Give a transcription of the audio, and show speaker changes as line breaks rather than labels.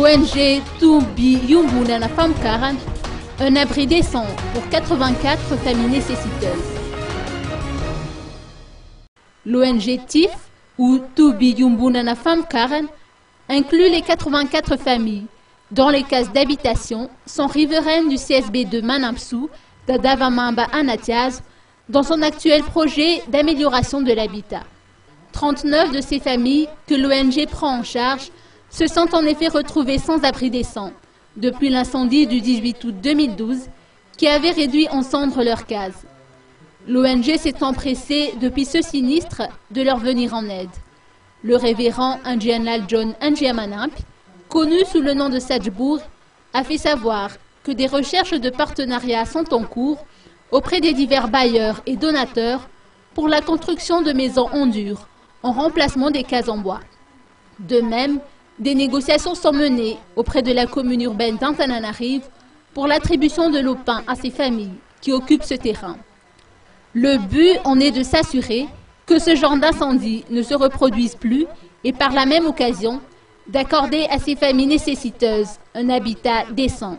L'ONG Tubi Yumbunana Famkaran, un abri décent pour 84 familles nécessiteuses. L'ONG TIF, ou Tubi Yumbunana Famkaran, inclut les 84 familles dont les cases d'habitation sont riveraines du CSB de Manapsu, d'Adavamamba Anatiaz, dans son actuel projet d'amélioration de l'habitat. 39 de ces familles que l'ONG prend en charge se sont en effet retrouvées sans abri décent depuis l'incendie du 18 août 2012 qui avait réduit en cendres leurs cases. L'ONG s'est empressée depuis ce sinistre de leur venir en aide. Le révérend Njianlal John Njiamanamp, connu sous le nom de Sajbour, a fait savoir que des recherches de partenariat sont en cours auprès des divers bailleurs et donateurs pour la construction de maisons en dur, en remplacement des cases en bois. De même, des négociations sont menées auprès de la commune urbaine d'Antananarive pour l'attribution de l'opin à ces familles qui occupent ce terrain. Le but en est de s'assurer que ce genre d'incendie ne se reproduise plus et par la même occasion d'accorder à ces familles nécessiteuses un habitat décent.